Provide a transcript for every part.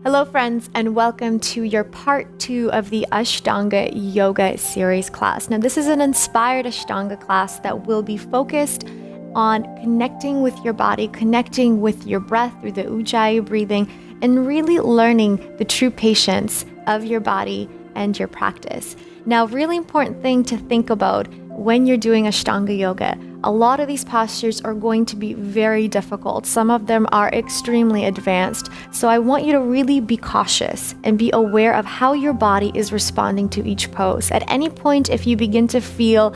Hello friends, and welcome to your part 2 of the Ashtanga Yoga series class. Now this is an inspired Ashtanga class that will be focused on connecting with your body, connecting with your breath through the Ujjayi breathing, and really learning the true patience of your body and your practice. Now, really important thing to think about when you're doing Ashtanga Yoga, a lot of these postures are going to be very difficult. Some of them are extremely advanced. So I want you to really be cautious and be aware of how your body is responding to each pose. At any point, if you begin to feel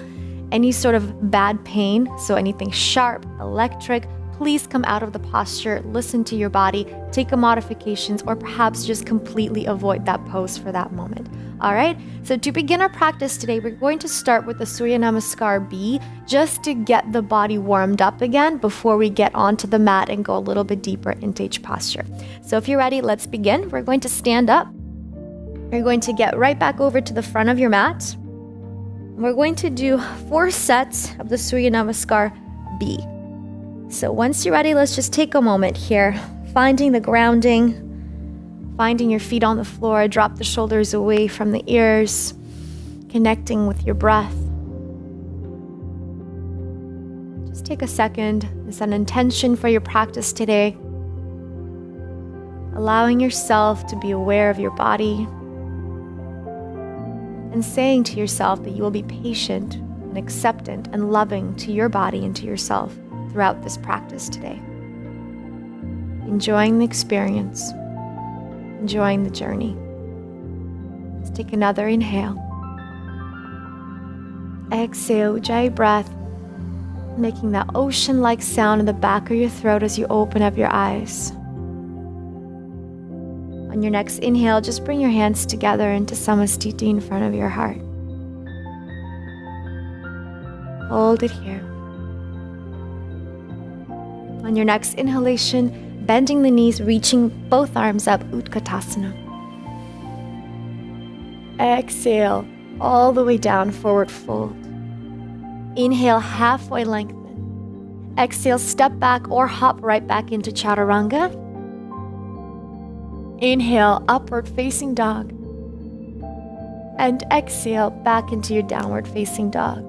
any sort of bad pain, so anything sharp, electric, please come out of the posture, listen to your body, take a modifications, or perhaps just completely avoid that pose for that moment. All right, so to begin our practice today, we're going to start with the Surya Namaskar B, just to get the body warmed up again before we get onto the mat and go a little bit deeper into each posture. So if you're ready, let's begin. We're going to stand up. You're going to get right back over to the front of your mat. We're going to do 4 sets of the Surya Namaskar B. So once you're ready, let's just take a moment here, finding the grounding, finding your feet on the floor, drop the shoulders away from the ears, connecting with your breath. Just take a second. It's an intention for your practice today. Allowing yourself to be aware of your body and saying to yourself that you will be patient and acceptant and loving to your body and to yourself throughout this practice today. Enjoying the experience. Enjoying the journey. Let's take another inhale. Exhale, Ujjayi breath, making that ocean-like sound in the back of your throat as you open up your eyes. On your next inhale, just bring your hands together into Samastiti in front of your heart. Hold it here. On your next inhalation, bending the knees, reaching both arms up, Utkatasana. Exhale, all the way down, forward fold. Inhale, halfway lengthen. Exhale, step back or hop right back into Chaturanga. Inhale, upward facing dog. And exhale, back into your downward facing dog.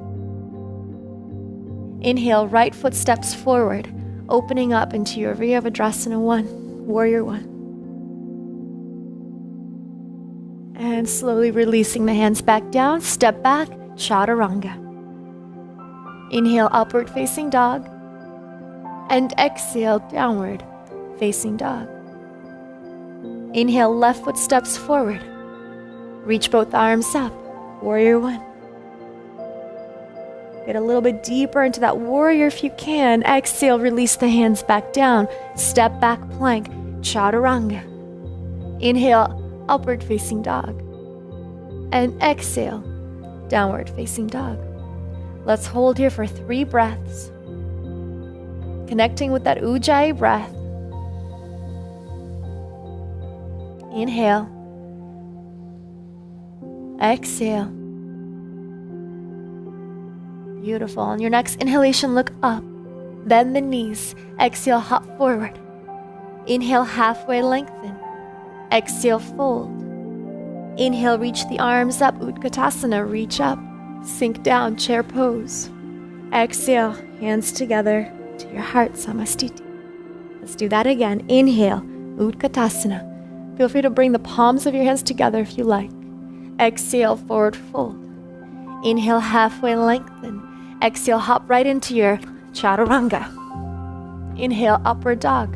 Inhale, right foot steps forward, opening up into your Virabhadrasana 1, Warrior 1. And slowly releasing the hands back down, step back, Chaturanga. Inhale, upward facing dog. And exhale, downward facing dog. Inhale, left foot steps forward. Reach both arms up, Warrior 1. Get a little bit deeper into that warrior if you can. Exhale, release the hands back down. Step back plank, Chaturanga. Inhale, upward facing dog. And exhale, downward facing dog. Let's hold here for 3 breaths. Connecting with that Ujjayi breath. Inhale. Exhale. Beautiful. On your next inhalation, look up. Bend the knees. Exhale, hop forward. Inhale, halfway lengthen. Exhale, fold. Inhale, reach the arms up, Utkatasana, reach up. Sink down, chair pose. Exhale, hands together to your heart, Samastiti. Let's do that again. Inhale, Utkatasana. Feel free to bring the palms of your hands together if you like. Exhale, forward fold. Inhale, halfway lengthen. Exhale, hop right into your Chaturanga. Inhale, upward dog.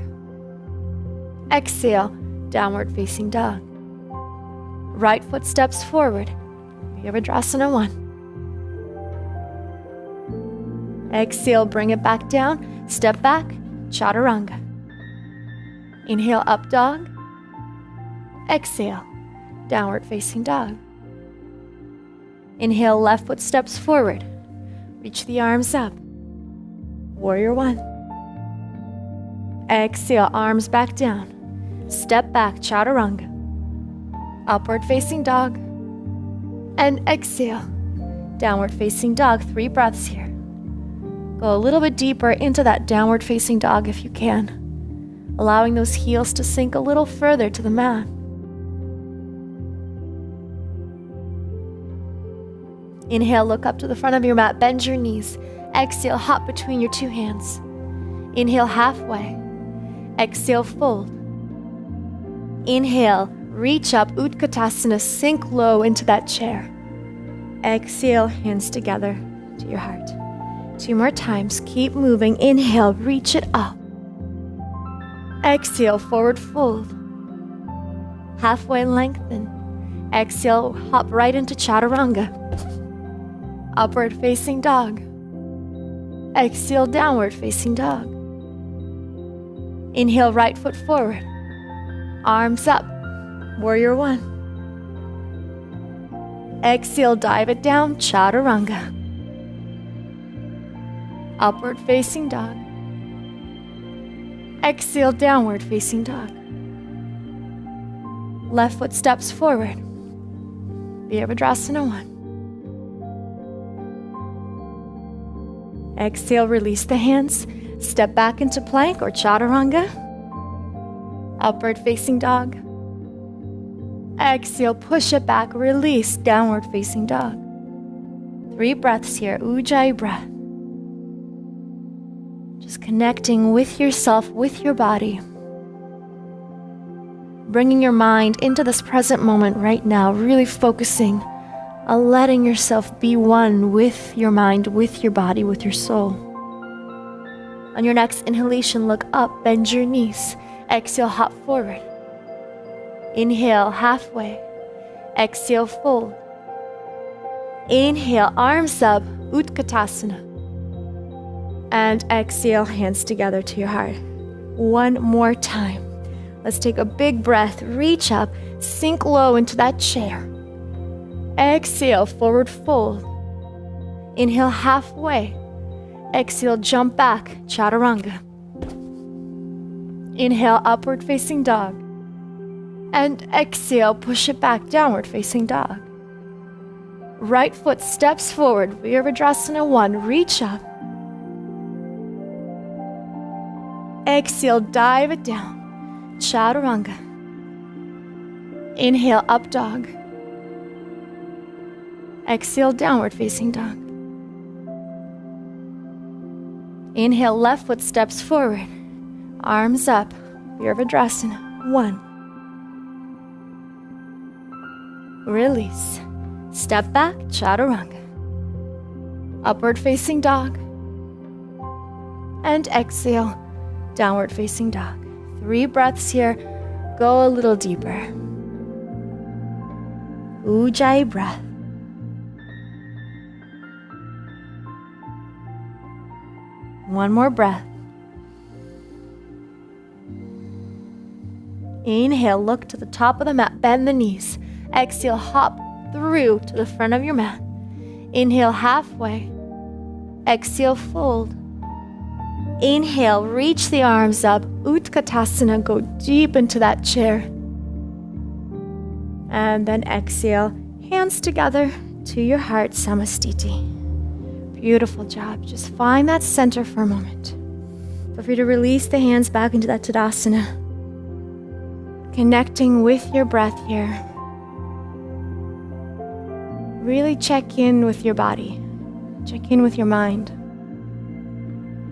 Exhale, downward facing dog. Right foot steps forward. Virabhadrasana 1. Exhale, bring it back down. Step back, Chaturanga. Inhale, up dog. Exhale, downward facing dog. Inhale, left foot steps forward. Reach the arms up. Warrior 1. Exhale, arms back down. Step back, Chaturanga. Upward facing dog. And exhale, downward facing dog. 3 breaths here. Go a little bit deeper into that downward facing dog if you can. Allowing those heels to sink a little further to the mat. Inhale, look up to the front of your mat, bend your knees. Exhale, hop between your two hands. Inhale, halfway. Exhale, fold. Inhale, reach up, Utkatasana, sink low into that chair. Exhale, hands together to your heart. 2 more times, keep moving. Inhale, reach it up. Exhale, forward fold. Halfway lengthen. Exhale, hop right into Chaturanga. Upward facing dog. Exhale, downward facing dog. Inhale, right foot forward. Arms up, warrior one. Exhale, dive it down, Chaturanga. Upward facing dog. Exhale, downward facing dog. Left foot steps forward. Virabhadrasana 1. Exhale, release the hands. Step back into plank or Chaturanga. Upward facing dog. Exhale, push it back, release, downward facing dog. 3 breaths here, Ujjayi breath. Just connecting with yourself, with your body. Bringing your mind into this present moment right now, really focusing on letting yourself be one with your mind, with your body, with your soul. On your next inhalation, look up, bend your knees. Exhale, hop forward. Inhale, halfway. Exhale, fold. Inhale, arms up, Utkatasana. And exhale, hands together to your heart. 1 more time. Let's take a big breath, reach up, sink low into that chair. Exhale, forward fold. Inhale, halfway. Exhale, jump back, Chaturanga. Inhale, upward facing dog. And exhale, push it back, downward facing dog. Right foot steps forward, Virabhadrasana 1, reach up. Exhale, dive it down, Chaturanga. Inhale, up dog. Exhale, downward facing dog. Inhale, left foot steps forward. Arms up, Virabhadrasana 1. Release. Step back, Chaturanga. Upward facing dog. And exhale, downward facing dog. 3 breaths here. Go a little deeper. Ujjayi breath. One more breath. Inhale, look to the top of the mat, bend the knees. Exhale, hop through to the front of your mat. Inhale, halfway. Exhale, fold. Inhale, reach the arms up, Utkatasana, go deep into that chair. And then exhale, hands together to your heart, Samastiti. Beautiful job. Just find that center for a moment. Feel free to release the hands back into that Tadasana. Connecting with your breath here. Really check in with your body. Check in with your mind.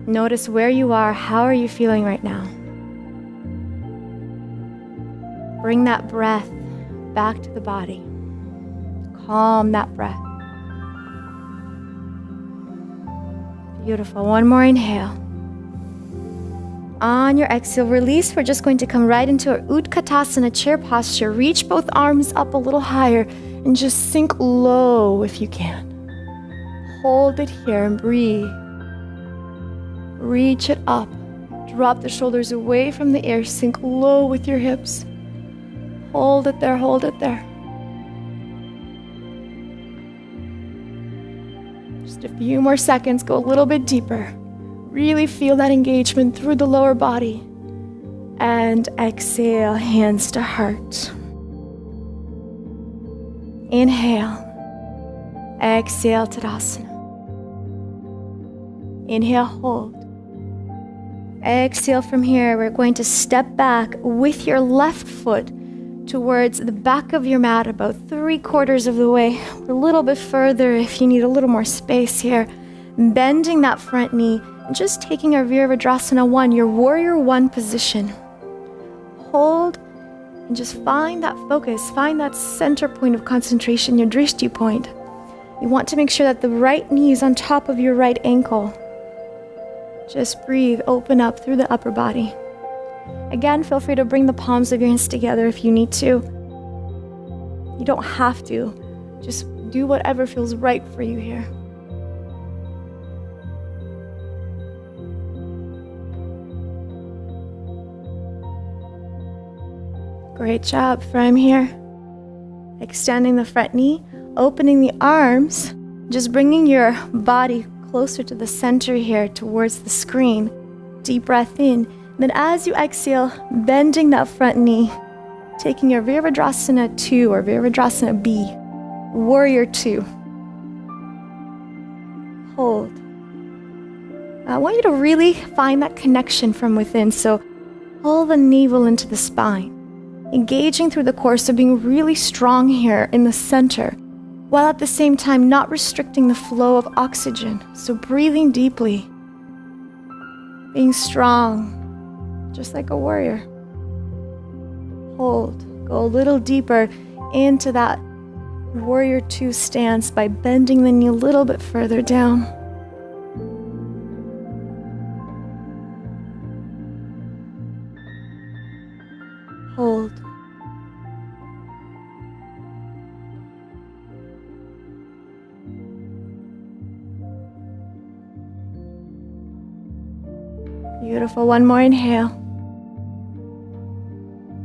Notice where you are. How are you feeling right now? Bring that breath back to the body. Calm that breath. Beautiful. One more inhale. On your exhale, release. We're just going to come right into our Utkatasana chair posture. Reach both arms up a little higher and just sink low if you can. Hold it here and breathe. Reach it up. Drop the shoulders away from the air. Sink low with your hips. Hold it there, hold it there. Just a few more seconds. Go a little bit deeper. Really feel that engagement through the lower body. And exhale, hands to heart. Inhale. Exhale, Tadasana. Inhale, hold. Exhale from here. We're going to step back with your left foot towards the back of your mat, about 3/4 of the way, or a little bit further if you need a little more space here. Bending that front knee, and just taking our Virabhadrasana 1, your warrior 1 position. Hold, and just find that focus, find that center point of concentration, your drishti point. You want to make sure that the right knee is on top of your right ankle. Just breathe, open up through the upper body. Again, feel free to bring the palms of your hands together if you need to. You don't have to. Just do whatever feels right for you here. Great job from here. Extending the front knee, opening the arms, just bringing your body closer to the center here towards the screen. Deep breath in. Then as you exhale, bending that front knee, taking your Virabhadrasana 2 or Virabhadrasana B, Warrior 2. Hold. I want you to really find that connection from within. So pull the navel into the spine, engaging through the core, so being really strong here in the center, while at the same time not restricting the flow of oxygen. So breathing deeply, being strong, just like a warrior. Hold. Go a little deeper into that Warrior 2 stance by bending the knee a little bit further down. Hold. Beautiful. One more inhale.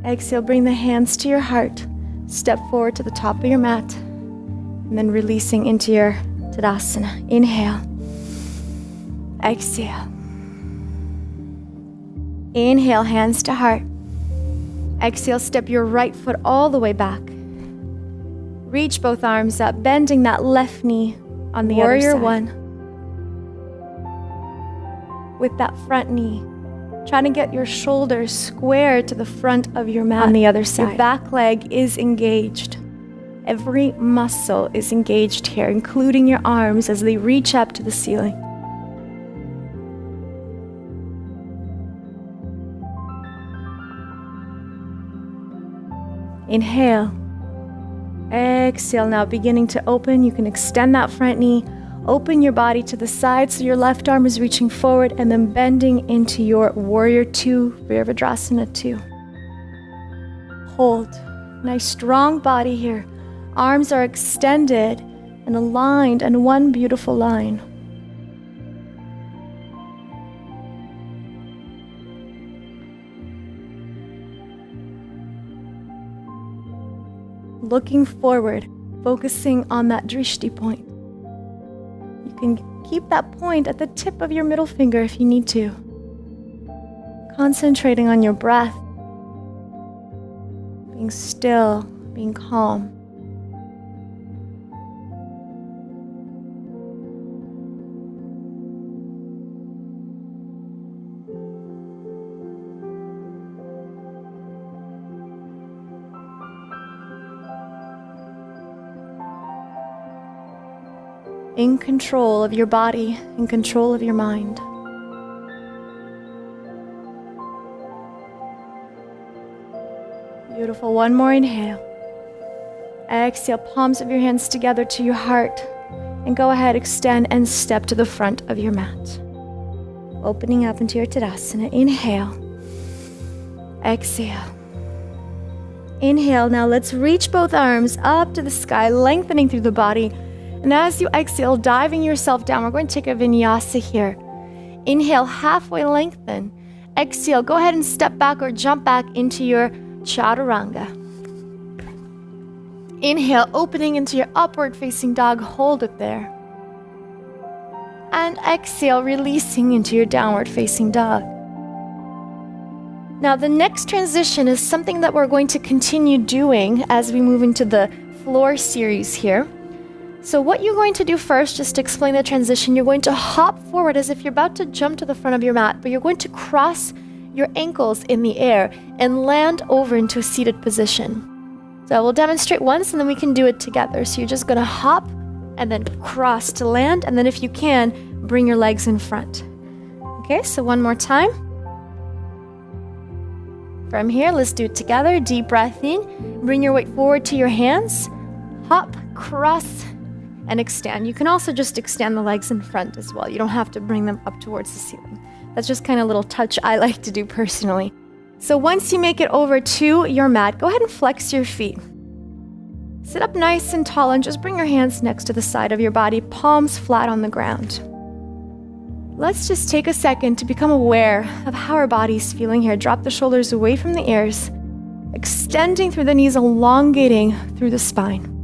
Exhale, bring the hands to your heart. Step forward to the top of your mat. And then releasing into your Tadasana. Inhale. Exhale. Inhale, hands to heart. Exhale, step your right foot all the way back. Reach both arms up, bending that left knee on the other side. Warrior 1. With that front knee, trying to get your shoulders square to the front of your mat on the other side. Your back leg is engaged. Every muscle is engaged here, including your arms as they reach up to the ceiling. Inhale. Exhale, now beginning to open. You can extend that front knee. Open your body to the side so your left arm is reaching forward, and then bending into your Warrior 2, Virabhadrasana 2. Hold. Nice strong body here. Arms are extended and aligned in one beautiful line. Looking forward, focusing on that drishti point. You can keep that point at the tip of your middle finger if you need to. Concentrating on your breath, being still, being calm. In control of your body, in control of your mind. Beautiful. One more inhale. Exhale, palms of your hands together to your heart. And go ahead, extend and step to the front of your mat. Opening up into your Tadasana. Inhale. Exhale. Inhale. Now let's reach both arms up to the sky, lengthening through the body. And as you exhale, diving yourself down, we're going to take a vinyasa here. Inhale, halfway lengthen. Exhale, go ahead and step back or jump back into your chaturanga. Inhale, opening into your upward facing dog, hold it there. And exhale, releasing into your downward facing dog. Now the next transition is something that we're going to continue doing as we move into the floor series here. So what you're going to do first, just to explain the transition, you're going to hop forward as if you're about to jump to the front of your mat, but you're going to cross your ankles in the air and land over into a seated position. So we'll demonstrate once and then we can do it together. So you're just gonna hop and then cross to land, and then if you can, bring your legs in front. Okay, so one more time. From here, let's do it together. Deep breath in, bring your weight forward to your hands, hop, cross, and extend. You can also just extend the legs in front as well. You don't have to bring them up towards the ceiling. That's just kind of a little touch I like to do personally. So once you make it over to your mat, go ahead and flex your feet. Sit up nice and tall and just bring your hands next to the side of your body, palms flat on the ground. Let's just take a second to become aware of how our body's feeling here. Drop the shoulders away from the ears, extending through the knees, elongating through the spine.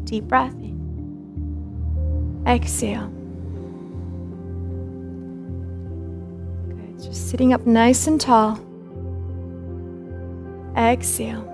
Deep breath in. Exhale. Good. Just sitting up nice and tall. Exhale.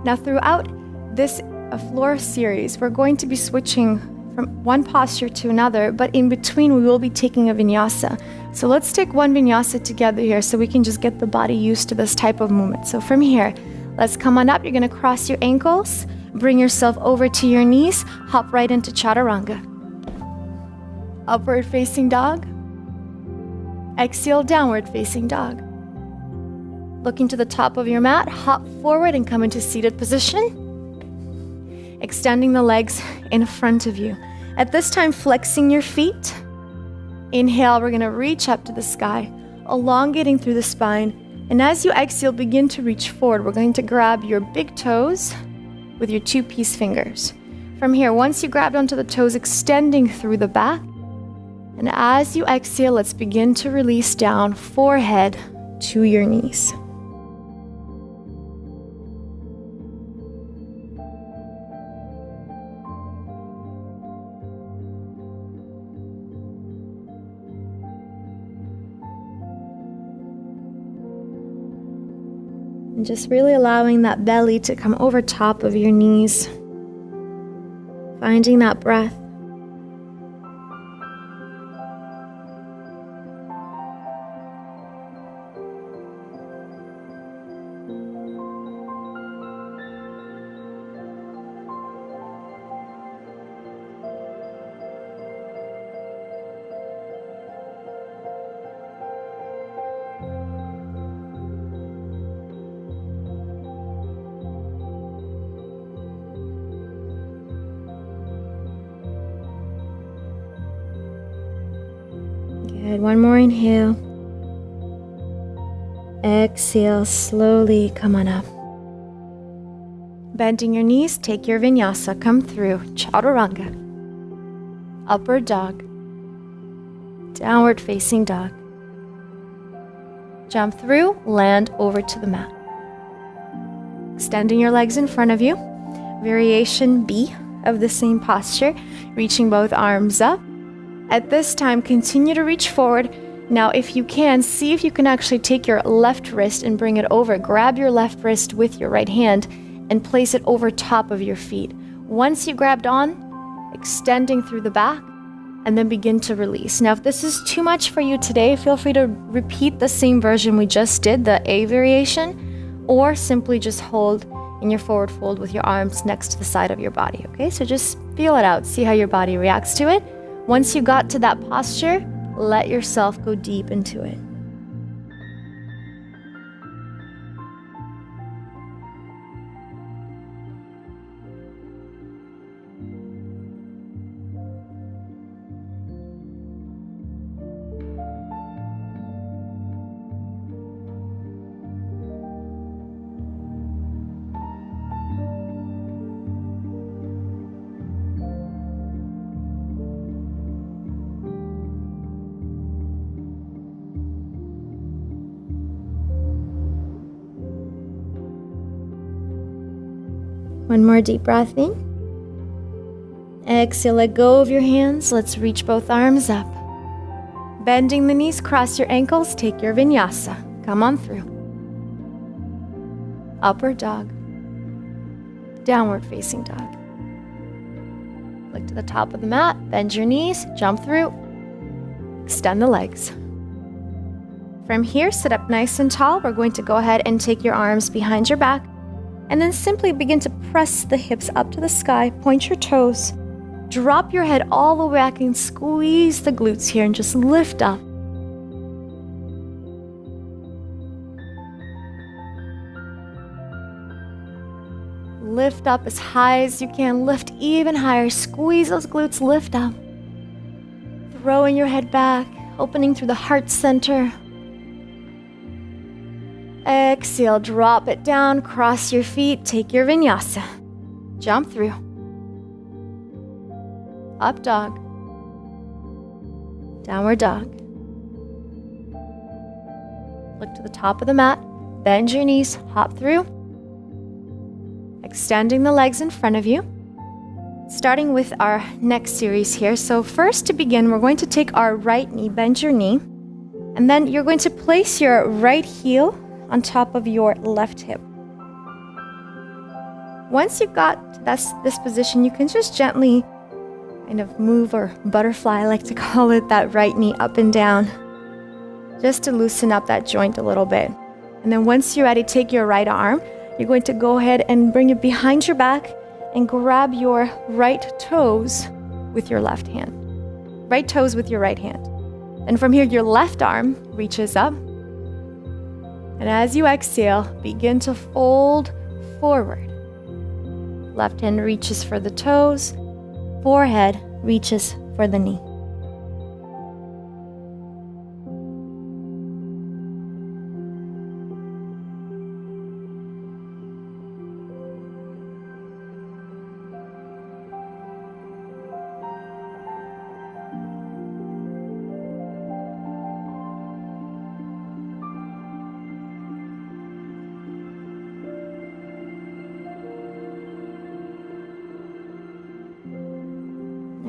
Now throughout this floor series, we're going to be switching from one posture to another, but in between we will be taking a vinyasa. So let's take one vinyasa together here so we can just get the body used to this type of movement. So from here, let's come on up. You're gonna cross your ankles, bring yourself over to your knees, hop right into chaturanga. Upward facing dog. Exhale, downward facing dog. Looking to the top of your mat, hop forward and come into seated position. Extending the legs in front of you. At this time, flexing your feet. Inhale, we're gonna reach up to the sky, elongating through the spine. And as you exhale, begin to reach forward. We're going to grab your big toes with your 2-piece fingers. From here, once you grabbed onto the toes, extending through the back. And as you exhale, let's begin to release down, forehead to your knees. And just really allowing that belly to come over top of your knees. Finding that breath. Good. One more inhale. Exhale, slowly come on up. Bending your knees, take your vinyasa, come through. Chaturanga. Upward dog. Downward facing dog. Jump through, land over to the mat. Extending your legs in front of you. Variation B of the same posture, reaching both arms up. At this time, continue to reach forward. Now, if you can, see if you can actually take your left wrist and bring it over. Grab your left wrist with your right hand and place it over top of your feet. Once you grabbed on, extending through the back, and then begin to release. Now, if this is too much for you today, feel free to repeat the same version we just did, the A variation, or simply just hold in your forward fold with your arms next to the side of your body, okay? So just feel it out, see how your body reacts to it. Once you got to that posture, let yourself go deep into it. One more deep breath in. Exhale, let go of your hands. Let's reach both arms up. Bending the knees, cross your ankles, take your vinyasa. Come on through. Upward dog. Downward facing dog. Look to the top of the mat, bend your knees, jump through. Extend the legs. From here, sit up nice and tall. We're going to go ahead and take your arms behind your back and then simply begin to press the hips up to the sky. Point your toes. Drop your head all the way back and squeeze the glutes here and just lift up. Lift up as high as you can. Lift even higher. Squeeze those glutes. Lift up. Throwing your head back, opening through the heart center. Exhale, drop it down, cross your feet, take your vinyasa. Jump through. Up dog. Downward dog. Look to the top of the mat, bend your knees, hop through. Extending the legs in front of you. Starting with our next series here. So first, to begin, we're going to take our right knee, bend your knee, and then you're going to place your right heel on top of your left hip. Once you've got to this position, you can just gently kind of move, or butterfly, I like to call it, that right knee up and down, just to loosen up that joint a little bit. And then once you're ready, take your right arm. You're going to go ahead and bring it behind your back and grab your right toes with your left hand. Right toes with your right hand. And from here, your left arm reaches up. And as you exhale, begin to fold forward. Left hand reaches for the toes. Forehead reaches for the knee.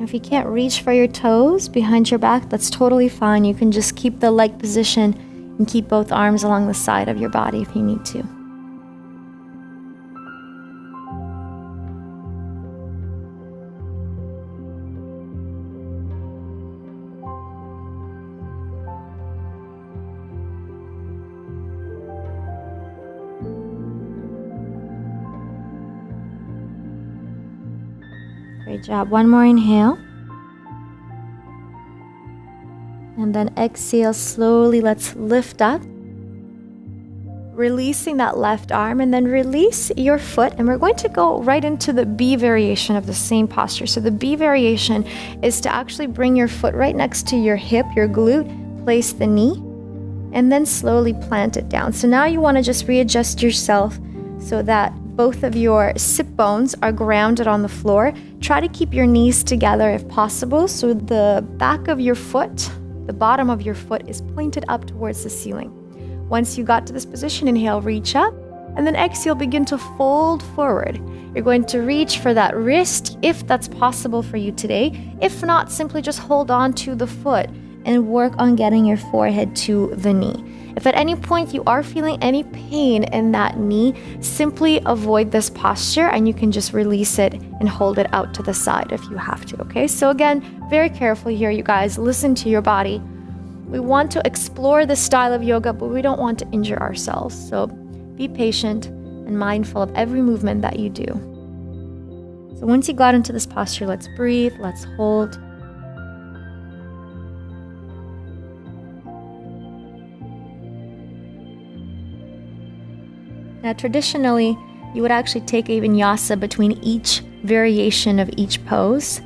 If you can't reach for your toes behind your back, that's totally fine. You can just keep the leg position and keep both arms along the side of your body if you need to. Great job. One more inhale. And then exhale slowly. Let's lift up. Releasing that left arm, and then release your foot. And we're going to go right into the B variation of the same posture. So the B variation is to actually bring your foot right next to your hip, your glute, place the knee, and then slowly plant it down. So now you want to just readjust yourself so that both of your sit bones are grounded on the floor. Try to keep your knees together if possible, so the back of your foot, the bottom of your foot, is pointed up towards the ceiling. Once you got to this position, inhale, reach up, and then exhale, begin to fold forward. You're going to reach for that wrist if that's possible for you today. If not, simply just hold on to the foot and work on getting your forehead to the knee. If at any point you are feeling any pain in that knee, simply avoid this posture and you can just release it and hold it out to the side if you have to, okay? So again, very careful here, you guys. Listen to your body. We want to explore this style of yoga, but we don't want to injure ourselves. So be patient and mindful of every movement that you do. So once you got into this posture, let's breathe, let's hold. Now, traditionally, you would actually take a vinyasa between each variation of each pose.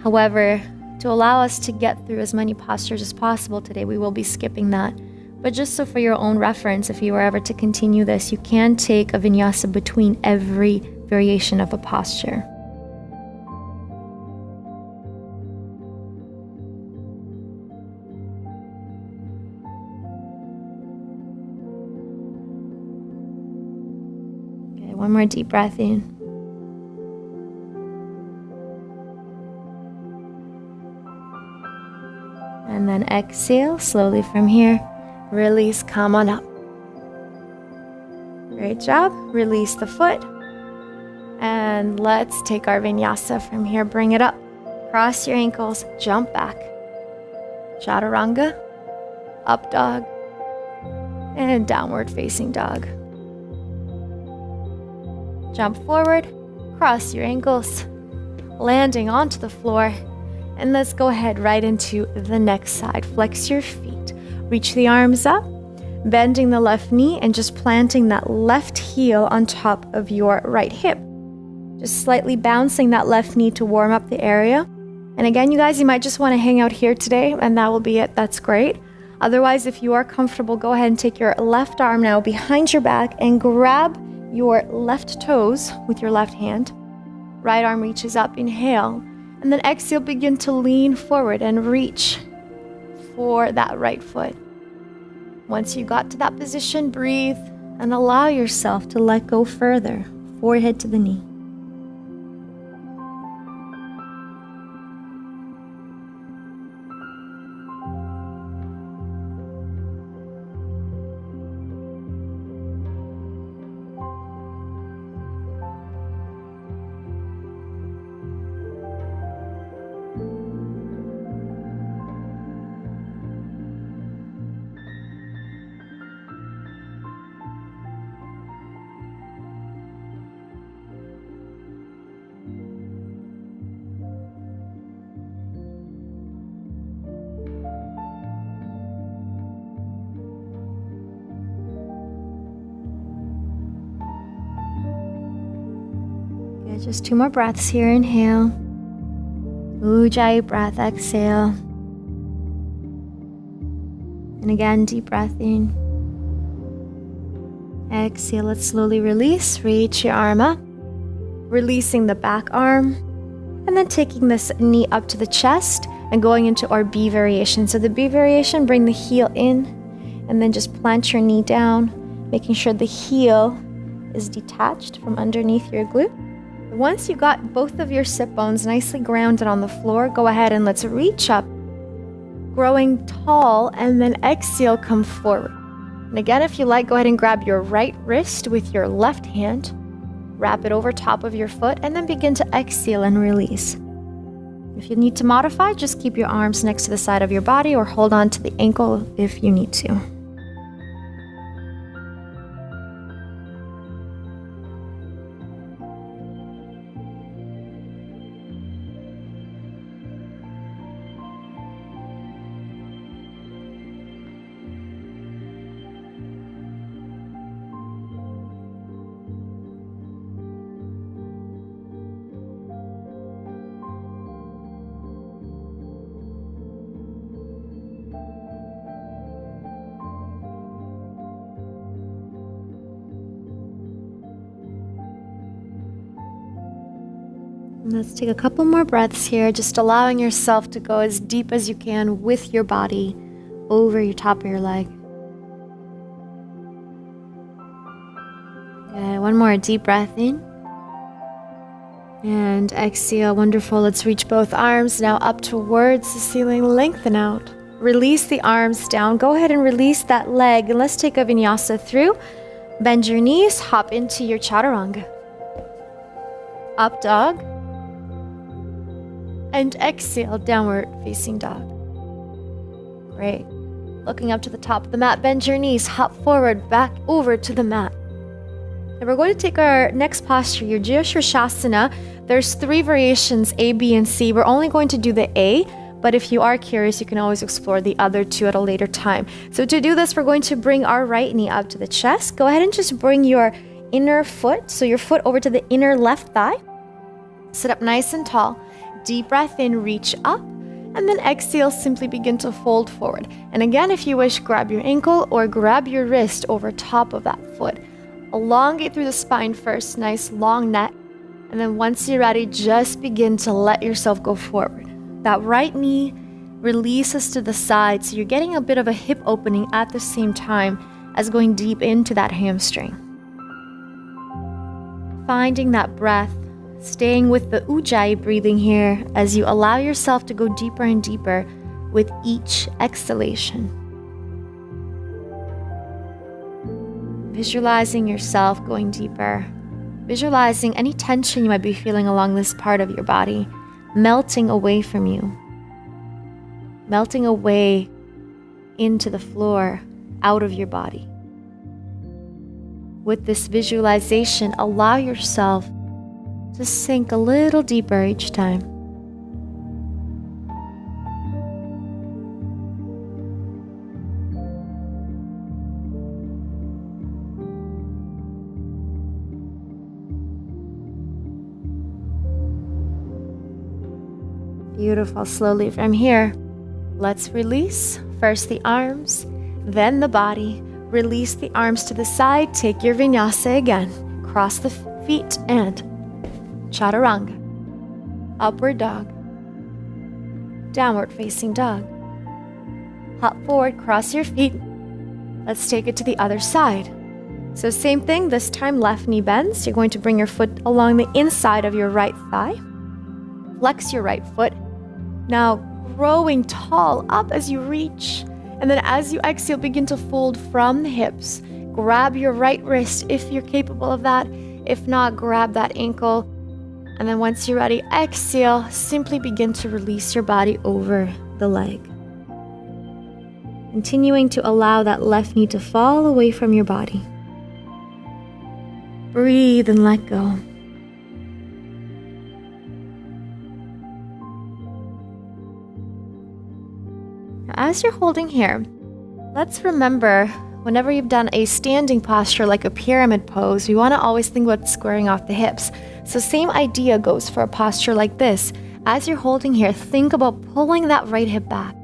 However, to allow us to get through as many postures as possible today, we will be skipping that. But just so for your own reference, if you were ever to continue this, you can take a vinyasa between every variation of a posture. One more deep breath in. And then exhale slowly from here. Release, come on up. Great job. Release the foot. And let's take our vinyasa from here. Bring it up. Cross your ankles, jump back. Chaturanga, up dog, and downward facing dog. Jump forward, cross your ankles, landing onto the floor, and let's go ahead right into the next side. Flex your feet, reach the arms up, bending the left knee and just planting that left heel on top of your right hip. Just slightly bouncing that left knee to warm up the area. And again, you guys, you might just want to hang out here today and that will be it. That's great. Otherwise, if you are comfortable, go ahead and take your left arm now behind your back and grab your left toes with your left hand. Right arm reaches up, inhale, and then exhale, begin to lean forward and reach for that right foot. Once you got to that position, breathe and allow yourself to let go further, forehead to the knee. Good, just 2 more breaths here. Inhale. Ujjayi breath, exhale. And again, deep breath in. Exhale, let's slowly release. Reach your arm up. Releasing the back arm. And then taking this knee up to the chest and going into our B variation. So the B variation, bring the heel in and then just plant your knee down, making sure the heel is detached from underneath your glute. Once you got both of your sit bones nicely grounded on the floor, go ahead and let's reach up, growing tall, and then exhale, come forward. And again, if you like, go ahead and grab your right wrist with your left hand, wrap it over top of your foot, and then begin to exhale and release. If you need to modify, just keep your arms next to the side of your body or hold on to the ankle if you need to. Let's take a couple more breaths here, just allowing yourself to go as deep as you can with your body over your top of your leg. Okay, one more deep breath in. And exhale, wonderful. Let's reach both arms now up towards the ceiling, lengthen out. Release the arms down. Go ahead and release that leg. And let's take a vinyasa through. Bend your knees, hop into your chaturanga. Up dog. And exhale, downward facing dog. Great. Looking up to the top of the mat, bend your knees, hop forward, back over to the mat. And we're going to take our next posture, your Jirshoshasana. There's 3 variations, A, B, and C. We're only going to do the A, but if you are curious, you can always explore the other 2 at a later time. So to do this, we're going to bring our right knee up to the chest. Go ahead and just bring your inner foot, so your foot over to the inner left thigh. Sit up nice and tall. Deep breath in, reach up, and then exhale, simply begin to fold forward. And again, if you wish, grab your ankle or grab your wrist over top of that foot. Elongate through the spine first, nice long neck. And then once you're ready, just begin to let yourself go forward. That right knee releases to the side, so you're getting a bit of a hip opening at the same time as going deep into that hamstring. Finding that breath, staying with the Ujjayi breathing here as you allow yourself to go deeper and deeper with each exhalation. Visualizing yourself going deeper. Visualizing any tension you might be feeling along this part of your body melting away from you. Melting away into the floor, out of your body. With this visualization, allow yourself to sink a little deeper each time. Beautiful. Slowly from here, let's release first the arms, then the body. Release the arms to the side. Take your vinyasa again. Cross the feet and chaturanga. Upward dog. Downward facing dog. Hop forward, cross your feet. Let's take it to the other side. So same thing, this time left knee bends. You're going to bring your foot along the inside of your right thigh. Flex your right foot. Now growing tall up as you reach. And then as you exhale, begin to fold from the hips. Grab your right wrist if you're capable of that. If not, grab that ankle. And then once you're ready, exhale, simply begin to release your body over the leg. Continuing to allow that left knee to fall away from your body. Breathe and let go. As you're holding here, let's remember whenever you've done a standing posture like a pyramid pose, we want to always think about squaring off the hips. So same idea goes for a posture like this. As you're holding here, think about pulling that right hip back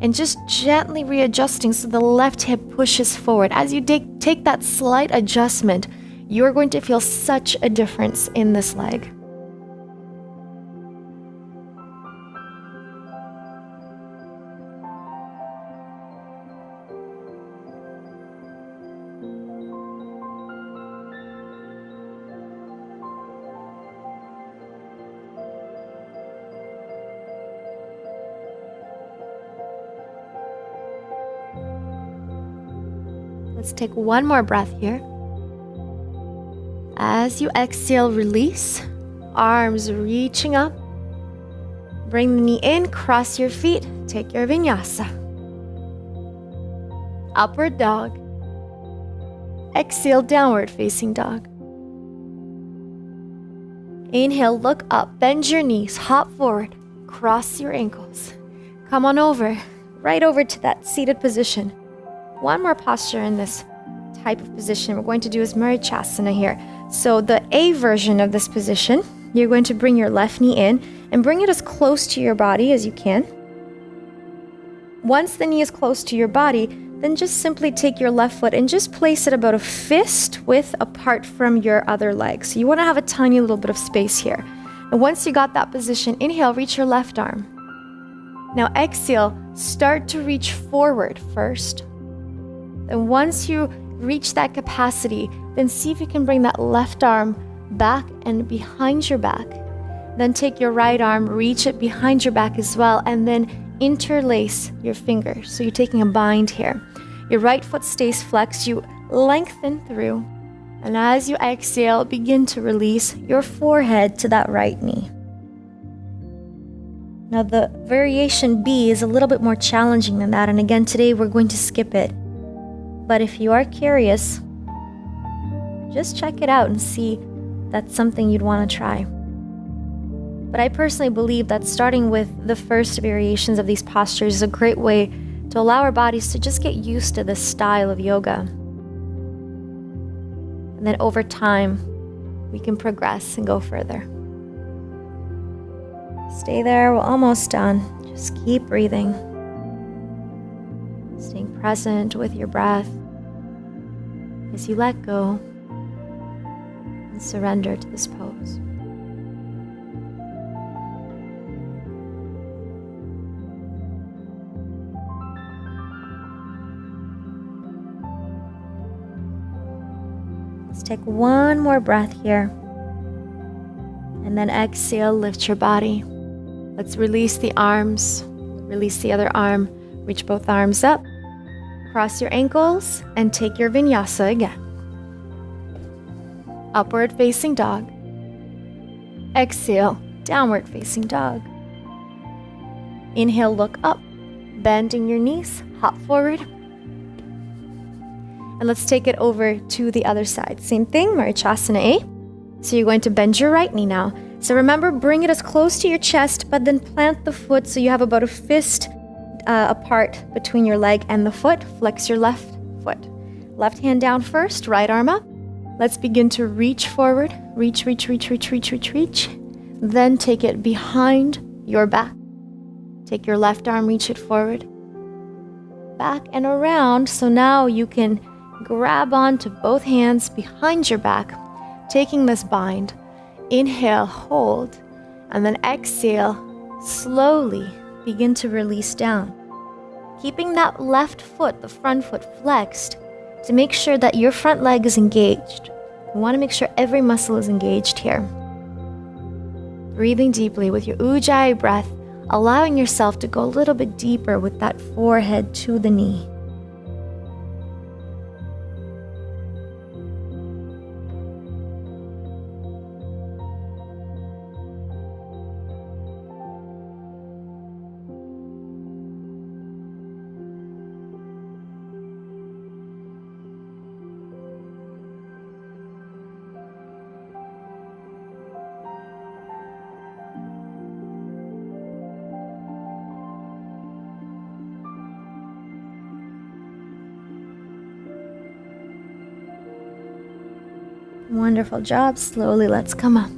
and just gently readjusting so the left hip pushes forward. As you take that slight adjustment, you're going to feel such a difference in this leg. Let's take one more breath here. As you exhale, release. Arms reaching up. Bring the knee in, cross your feet, take your vinyasa. Upward dog. Exhale, downward facing dog. Inhale, look up, bend your knees, hop forward, cross your ankles. Come on over, right over to that seated position. One more posture in this type of position we're going to do is Marichasana here. So the A version of this position, you're going to bring your left knee in and bring it as close to your body as you can. Once the knee is close to your body, then just simply take your left foot and just place it about a fist width apart from your other leg. So you want to have a tiny little bit of space here. And once you got that position, inhale, reach your left arm. Now exhale, start to reach forward first. And once you reach that capacity, then see if you can bring that left arm back and behind your back. Then take your right arm, reach it behind your back as well, and then interlace your fingers. So you're taking a bind here. Your right foot stays flexed, you lengthen through. And as you exhale, begin to release your forehead to that right knee. Now the variation B is a little bit more challenging than that. And again, today we're going to skip it. But if you are curious, just check it out and see if that's something you'd want to try. But I personally believe that starting with the first variations of these postures is a great way to allow our bodies to just get used to this style of yoga. And then over time, we can progress and go further. Stay there, we're almost done. Just keep breathing. Staying present with your breath as you let go and surrender to this pose. Let's take one more breath here. And then exhale, lift your body. Let's release the arms, release the other arm. Reach both arms up, cross your ankles, and take your vinyasa again. Upward facing dog. Exhale, downward facing dog. Inhale, look up, bending your knees, hop forward. And And let's take it over to the other side. Same thing, Marichasana A. So you're going to bend your right knee now. So remember, bring it as close to your chest, but then plant the foot so you have about a fist apart between your leg and the foot. Flex your left foot. Left hand down first, right arm up. Let's begin to reach forward. Reach, reach, reach, reach, reach, reach, reach. Then take it behind your back. Take your left arm, reach it forward. Back and around. So now you can grab onto both hands behind your back, taking this bind. Inhale, hold, and then exhale, slowly begin to release down. Keeping that left foot, the front foot, flexed to make sure that your front leg is engaged. You want to make sure every muscle is engaged here. Breathing deeply with your Ujjayi breath, allowing yourself to go a little bit deeper with that forehead to the knee. Wonderful job. Slowly, let's come up.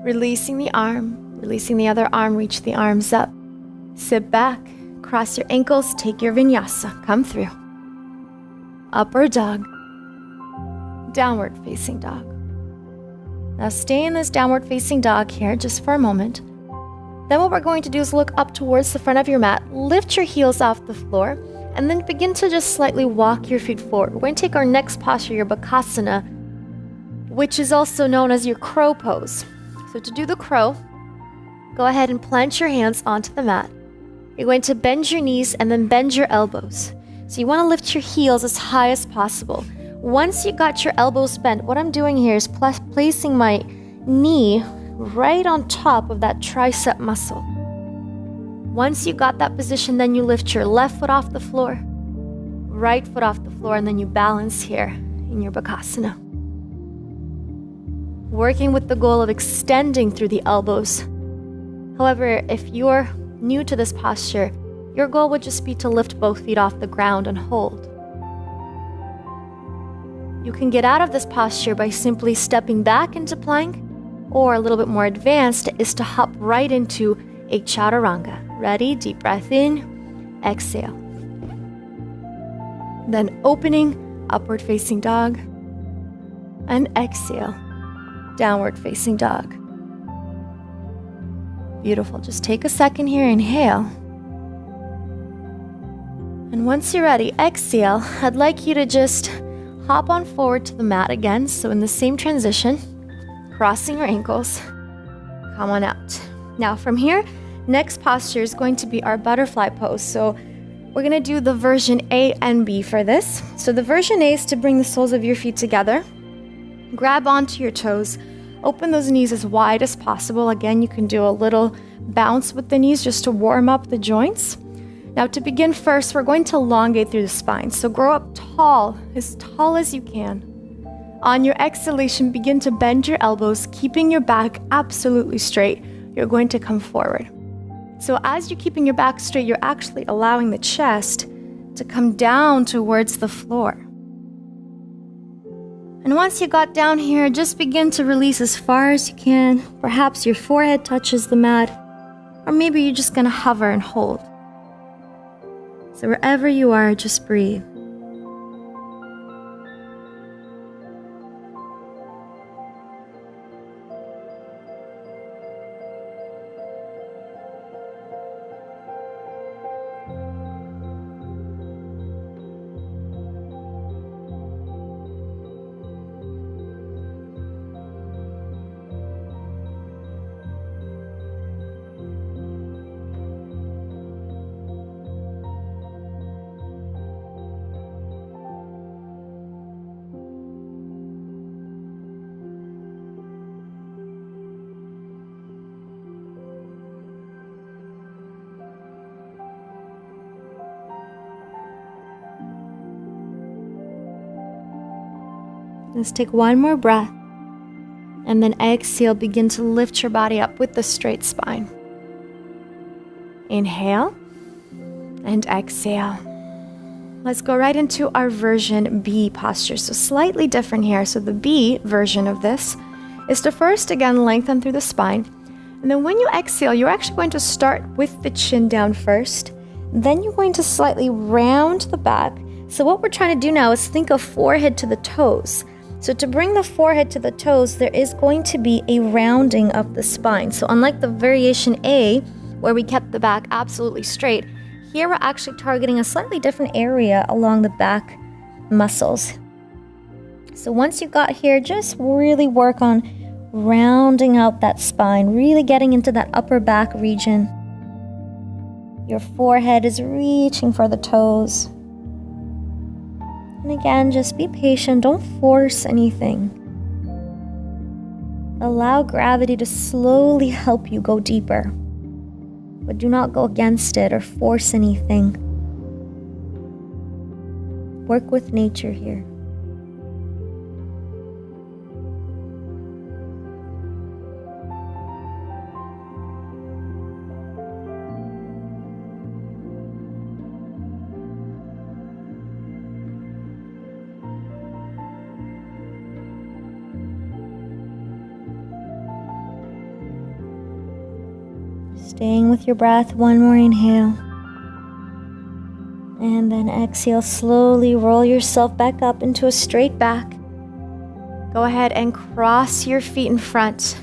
Releasing the arm, releasing the other arm, reach the arms up. Sit back, cross your ankles, take your vinyasa. Come through. Upward dog. Downward facing dog. Now stay in this downward facing dog here just for a moment. Then what we're going to do is look up towards the front of your mat, lift your heels off the floor, and then begin to just slightly walk your feet forward. We're going to take our next posture, your Bakasana, which is also known as your crow pose. So to do the crow, go ahead and plant your hands onto the mat. You're going to bend your knees and then bend your elbows. So you want to lift your heels as high as possible. Once you got your elbows bent, what I'm doing here is placing my knee right on top of that tricep muscle. Once you got that position, then you lift your left foot off the floor, right foot off the floor, and then you balance here in your Bakasana. Working with the goal of extending through the elbows. However, if you're new to this posture, your goal would just be to lift both feet off the ground and hold. You can get out of this posture by simply stepping back into plank, or a little bit more advanced is to hop right into a chaturanga. Ready? Deep breath in, exhale. Then opening, upward facing dog, and exhale. Downward facing dog. Beautiful. Just take a second here, inhale. And once you're ready, exhale. I'd like you to just hop on forward to the mat again. So in the same transition, crossing your ankles, come on out. Now from here, next posture is going to be our butterfly pose. So we're going to do the version A and B for this. So the version A is to bring the soles of your feet together. Grab onto your toes, open those knees as wide as possible. Again, you can do a little bounce with the knees just to warm up the joints. Now to begin first, we're going to elongate through the spine. So grow up tall as you can. On your exhalation, begin to bend your elbows, keeping your back absolutely straight. You're going to come forward. So as you're keeping your back straight, you're actually allowing the chest to come down towards the floor. And once you got down here, just begin to release as far as you can. Perhaps your forehead touches the mat, or maybe you're just gonna hover and hold. So wherever you are, just breathe. Let's take one more breath. And then exhale, begin to lift your body up with the straight spine. Inhale and exhale. Let's go right into our version B posture. So slightly different here. So the B version of this is to first, again, lengthen through the spine. And then when you exhale, you're actually going to start with the chin down first. Then you're going to slightly round the back. So what we're trying to do now is think of forehead to the toes. So to bring the forehead to the toes, there is going to be a rounding of the spine. So unlike the variation A, where we kept the back absolutely straight, here we're actually targeting a slightly different area along the back muscles. So once you got here, just really work on rounding out that spine, really getting into that upper back region. Your forehead is reaching for the toes. And again, just be patient. Don't force anything. Allow gravity to slowly help you go deeper. But do not go against it or force anything. Work with nature here. Staying with your breath, one more inhale. And then exhale, slowly roll yourself back up into a straight back. Go ahead and cross your feet in front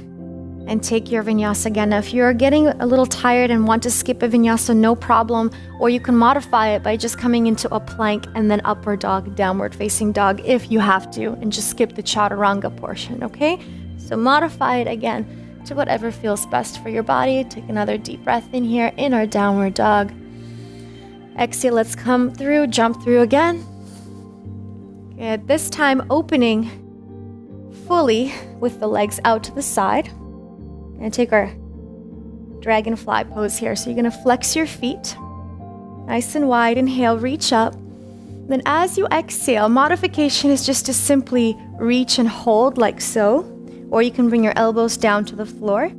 and take your vinyasa again. Now, if you're getting a little tired and want to skip a vinyasa, no problem. Or you can modify it by just coming into a plank and then upward dog, downward facing dog if you have to, and just skip the chaturanga portion, okay? So modify it again to whatever feels best for your body. Take another deep breath in here in our downward dog. Exhale, let's come through, jump through again. Okay, this time opening fully with the legs out to the side. And take our dragonfly pose here. So you're gonna flex your feet, nice and wide. Inhale, reach up. Then as you exhale, modification is just to simply reach and hold like so. Or you can bring your elbows down to the floor.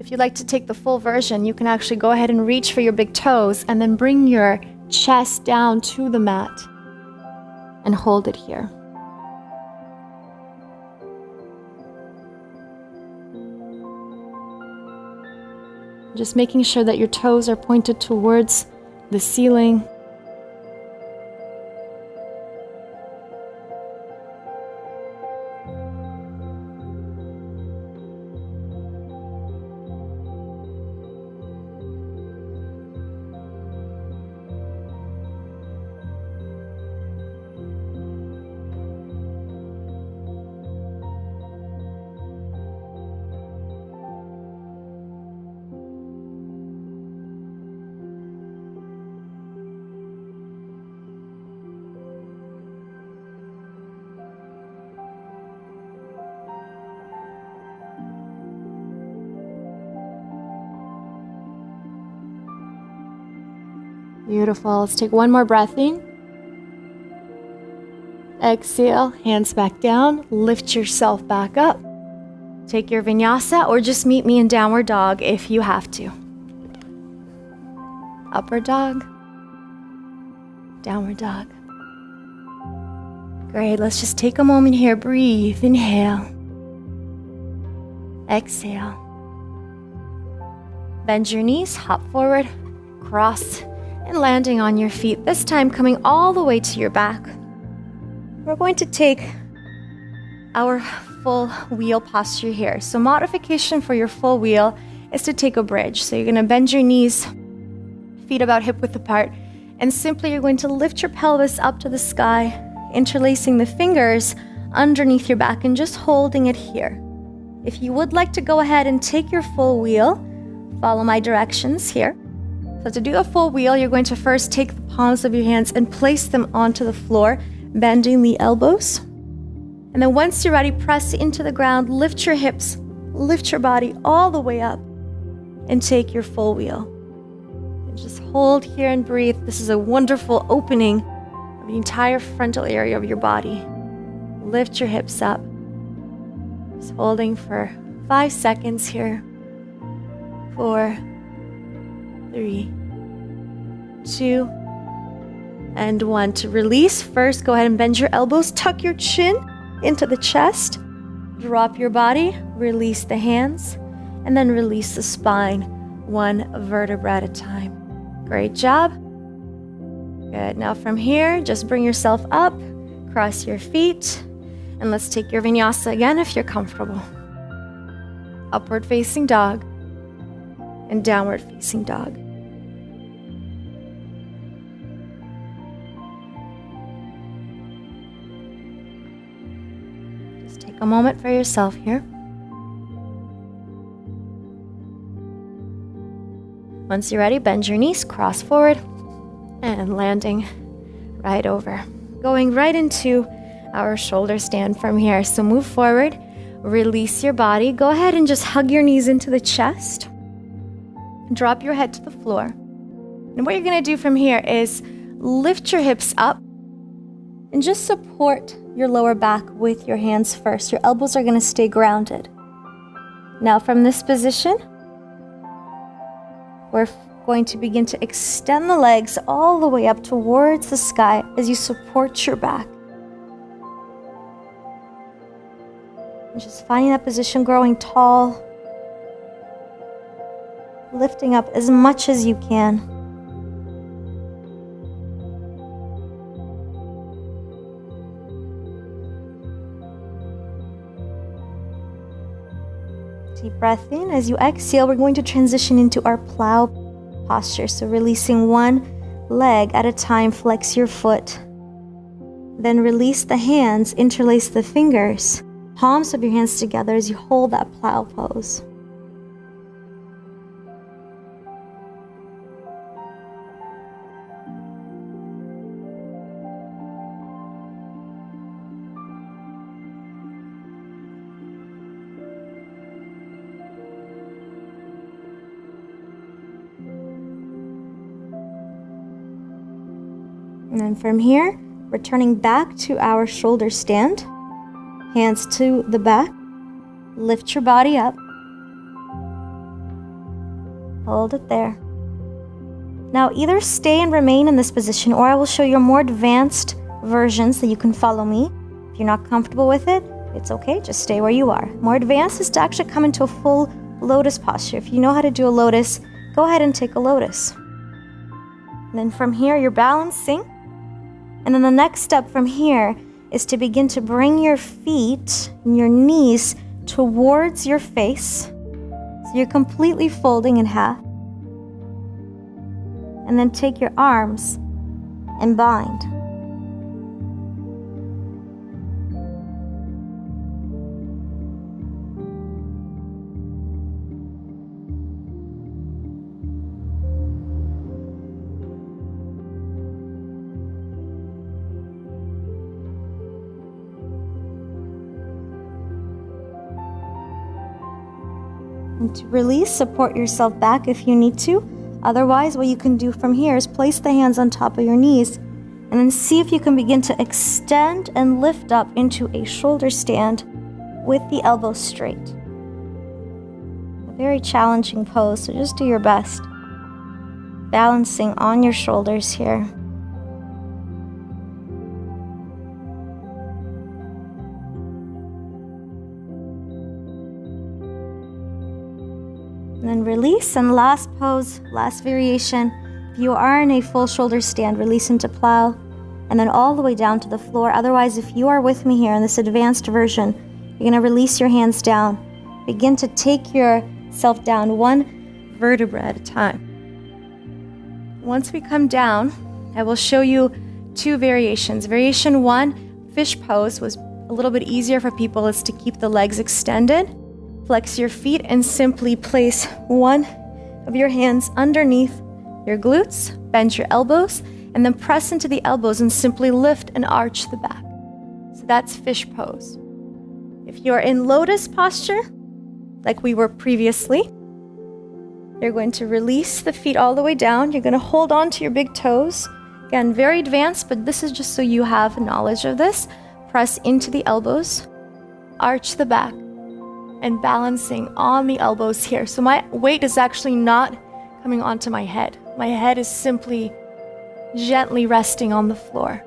If you'd like to take the full version, you can actually go ahead and reach for your big toes and then bring your chest down to the mat and hold it here. Just making sure that your toes are pointed towards the ceiling. Beautiful. Let's take one more breath in. Exhale, hands back down. Lift yourself back up. Take your vinyasa or just meet me in downward dog if you have to. Upward dog. Downward dog. Great. Let's just take a moment here. Breathe. Inhale. Exhale. Bend your knees, hop forward, cross, and landing on your feet, this time coming all the way to your back. We're going to take our full wheel posture here. So modification for your full wheel is to take a bridge. So you're going to bend your knees, feet about hip width apart, and simply you're going to lift your pelvis up to the sky, interlacing the fingers underneath your back and just holding it here. If you would like to go ahead and take your full wheel, follow my directions here. So to do a full wheel, you're going to first take the palms of your hands and place them onto the floor, bending the elbows. And then once you're ready, press into the ground, lift your hips, lift your body all the way up, and take your full wheel. And just hold here and breathe. This is a wonderful opening of the entire frontal area of your body. Lift your hips up. Just holding for 5 seconds here. 4, 3, 2, and 1. To release, first go ahead and bend your elbows, tuck your chin into the chest, drop your body, release the hands, and then release the spine, one vertebra at a time. Great job. Good. Now from here, just bring yourself up, cross your feet, and let's take your vinyasa again if you're comfortable. Upward facing dog and downward facing dog. Just take a moment for yourself here. Once you're ready, bend your knees, cross forward, and landing right over. Going right into our shoulder stand from here. So move forward, release your body. Go ahead and just hug your knees into the chest. Drop your head to the floor. And what you're gonna do from here is lift your hips up and just support your lower back with your hands first. Your elbows are gonna stay grounded. Now from this position, we're going to begin to extend the legs all the way up towards the sky as you support your back. And just finding that position, growing tall, lifting up as much as you can. Deep breath in. As you exhale, we're going to transition into our plow posture. So releasing one leg at a time, flex your foot. Then release the hands, interlace the fingers, palms of your hands together as you hold that plow pose. And then from here, returning back to our shoulder stand, hands to the back, lift your body up, hold it there. Now either stay and remain in this position, or I will show you more advanced versions that you can follow me. If you're not comfortable with it, it's okay, just stay where you are. More advanced is to actually come into a full lotus posture. If you know how to do a lotus, go ahead and take a lotus. And then from here, you're balancing. And then the next step from here is to begin to bring your feet and your knees towards your face. So you're completely folding in half. And then take your arms and bind. And to release, support yourself back if you need to. Otherwise, what you can do from here is place the hands on top of your knees and then see if you can begin to extend and lift up into a shoulder stand with the elbows straight. A very challenging pose, so just do your best. Balancing on your shoulders here. And then release, and last pose, last variation. If you are in a full shoulder stand, release into plow, and then all the way down to the floor. Otherwise, if you are with me here in this advanced version, you're gonna release your hands down. Begin to take yourself down one vertebra at a time. Once we come down, I will show you two variations. Variation one, fish pose, was a little bit easier for people. Is to keep the legs extended. Flex your feet and simply place one of your hands underneath your glutes, bend your elbows, and then press into the elbows and simply lift and arch the back. So that's fish pose. If you're in lotus posture, like we were previously, you're going to release the feet all the way down. You're going to hold on to your big toes. Again, very advanced, but this is just so you have knowledge of this. press into the elbows, arch the back, and balancing on the elbows here. So my weight is actually not coming onto my head. My head is simply gently resting on the floor.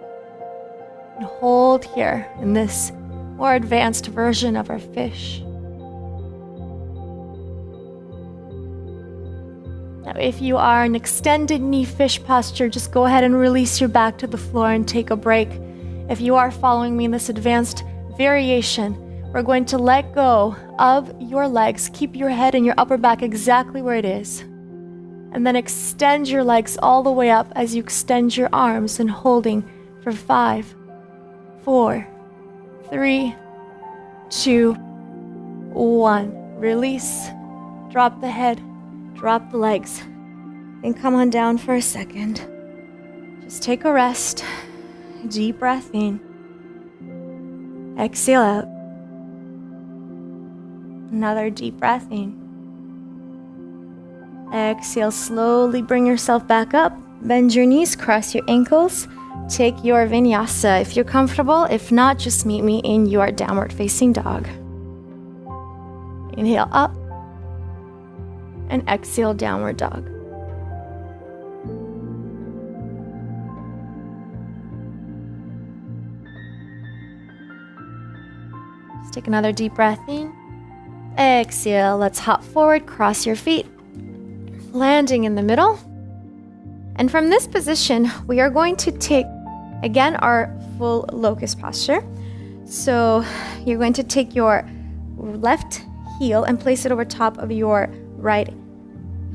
And hold here in this more advanced version of our fish. Now, if you are in extended knee fish posture, just go ahead and release your back to the floor and take a break. If you are following me in this advanced variation, we're going to let go of your legs. Keep your head and your upper back exactly where it is. And then extend your legs all the way up as you extend your arms and holding for 5, 4, 3, 2, 1. Release. Drop the head. Drop the legs. And come on down for a second. Just take a rest. Deep breath in. Exhale out. Another deep breath in. Exhale, slowly bring yourself back up. Bend your knees, cross your ankles. Take your vinyasa if you're comfortable. If not, just meet me in your downward facing dog. Inhale up. And exhale, downward dog. Just take another deep breath in. Exhale, let's hop forward, cross your feet, landing in the middle. And from this position, we are going to take, again, our full locust posture. So you're going to take your left heel and place it over top of your right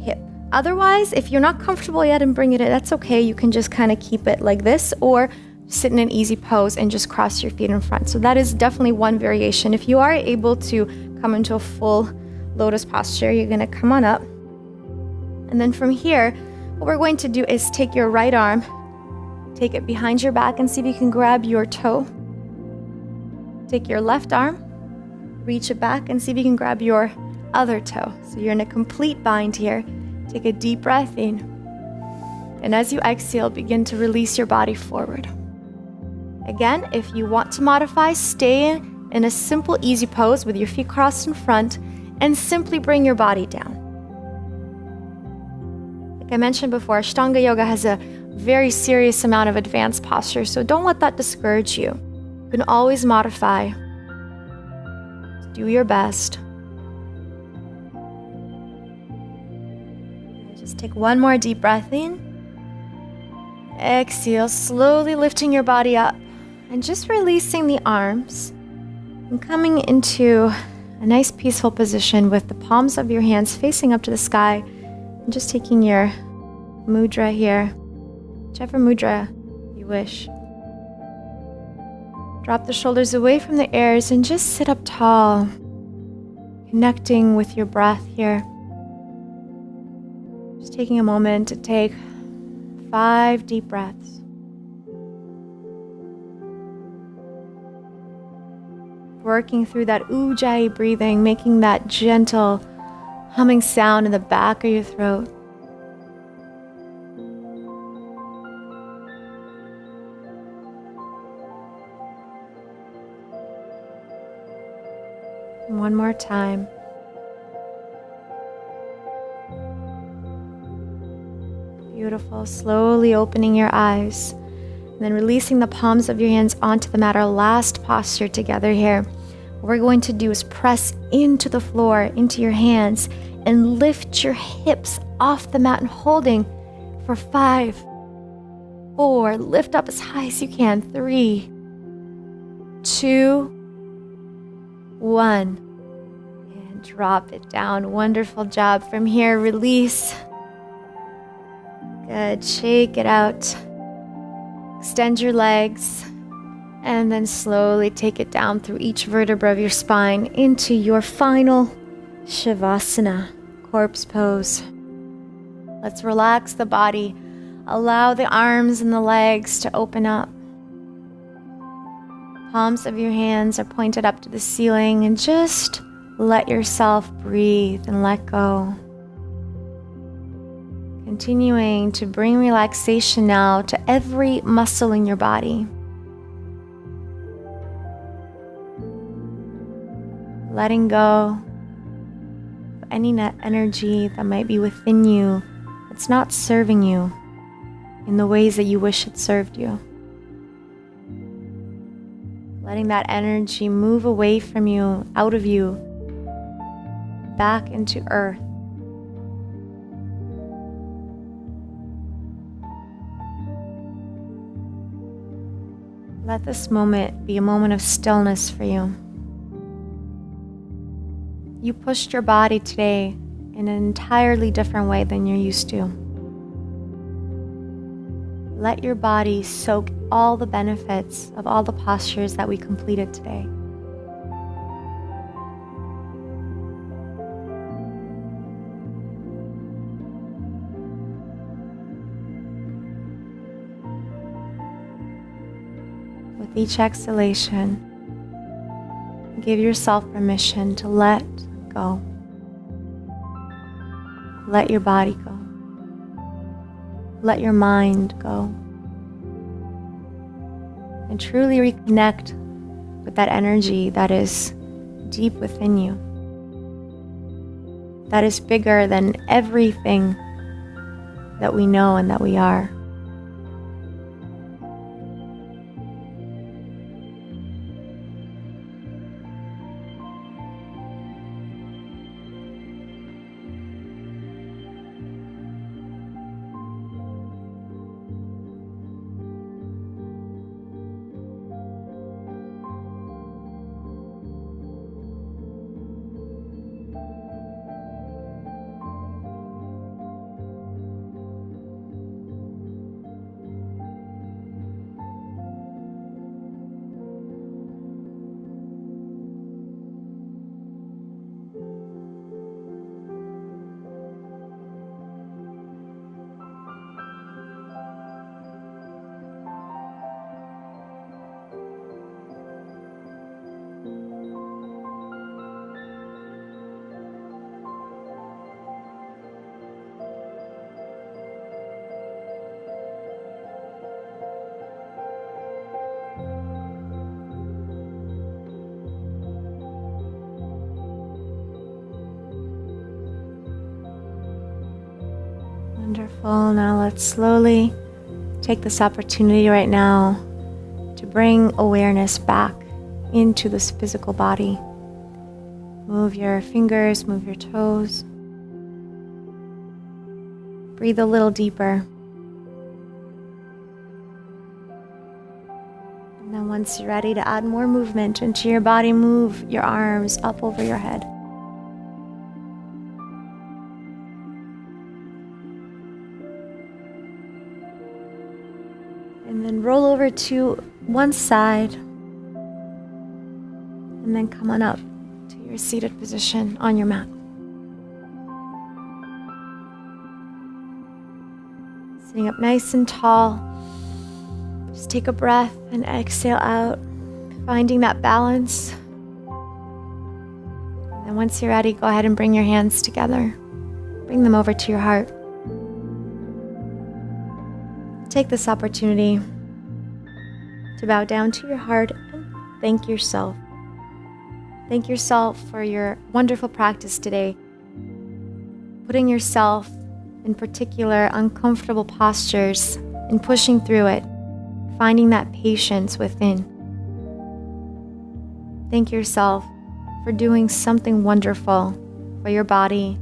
hip. Otherwise, if you're not comfortable yet and bring it in, that's okay. You can just kind of keep it like this or sit in an easy pose and just cross your feet in front. So that is definitely one variation. If you are able to come into a full lotus posture, you're going to come on up. And then from here, what we're going to do is take your right arm, take it behind your back and see if you can grab your toe. Take your left arm, reach it back and see if you can grab your other toe. So you're in a complete bind here. Take a deep breath in. And as you exhale, begin to release your body forward. Again, if you want to modify, stay in a simple, easy pose with your feet crossed in front and simply bring your body down. Like I mentioned before, Ashtanga Yoga has a very serious amount of advanced posture, so don't let that discourage you. You can always modify. Do your best. Just take one more deep breath in. Exhale, slowly lifting your body up and just releasing the arms and coming into a nice peaceful position with the palms of your hands facing up to the sky and just taking your mudra here, whichever mudra you wish. Drop the shoulders away from the ears and just sit up tall, connecting with your breath here. Just taking a moment to take 5 deep breaths. Working through that ujjayi breathing, making that gentle humming sound in the back of your throat. And one more time. Beautiful. Slowly opening your eyes. And then releasing the palms of your hands onto the mat. Our last posture together here. What we're going to do is press into the floor, into your hands, and lift your hips off the mat and holding for 5, 4, lift up as high as you can, 3, 2, 1, and drop it down. Wonderful job. From here, release. Good, shake it out. Extend your legs. And then slowly take it down through each vertebra of your spine into your final Shavasana, corpse pose. Let's relax the body. Allow the arms and the legs to open up. Palms of your hands are pointed up to the ceiling and just let yourself breathe and let go. Continuing to bring relaxation now to every muscle in your body. letting go of any net energy that might be within you that's not serving you in the ways that you wish it served you. Letting that energy move away from you, out of you, back into earth. Let this moment be a moment of stillness for you. You pushed your body today in an entirely different way than you're used to. Let your body soak all the benefits of all the postures that we completed today. With each exhalation, give yourself permission to let go. Let your body go. Let your mind go. And truly reconnect with that energy that is deep within you, that is bigger than everything that we know and that we are. Wonderful. Now let's slowly take this opportunity right now to bring awareness back into this physical body. Move your fingers, move your toes. Breathe a little deeper. And then once you're ready to add more movement into your body, move your arms up over your head. And then roll over to one side. And then come on up to your seated position on your mat. Sitting up nice and tall. Just take a breath and exhale out, finding that balance. And once you're ready, go ahead and bring your hands together. Bring them over to your heart. Take this opportunity to bow down to your heart and thank yourself. Thank yourself for your wonderful practice today. Putting yourself in particular uncomfortable postures and pushing through it, finding that patience within. Thank yourself for doing something wonderful for your body,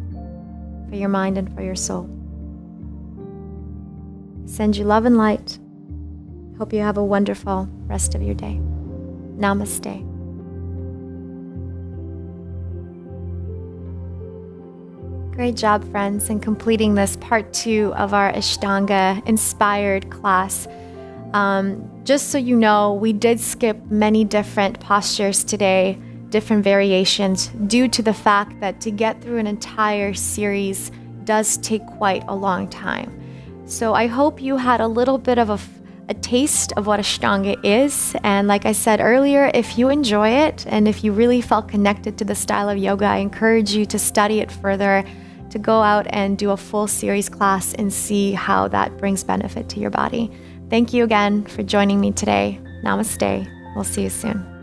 for your mind, and for your soul. Send you love and light. Hope you have a wonderful rest of your day. Namaste. Great job, friends, in completing this part 2 of our Ashtanga inspired class. Just so you know, we did skip many different postures today, different variations, due to the fact that to get through an entire series does take quite a long time. So I hope you had a little bit of a taste of what Ashtanga is. And like I said earlier, if you enjoy it and if you really felt connected to the style of yoga, I encourage you to study it further, to go out and do a full series class and see how that brings benefit to your body. Thank you again for joining me today. Namaste. We'll see you soon.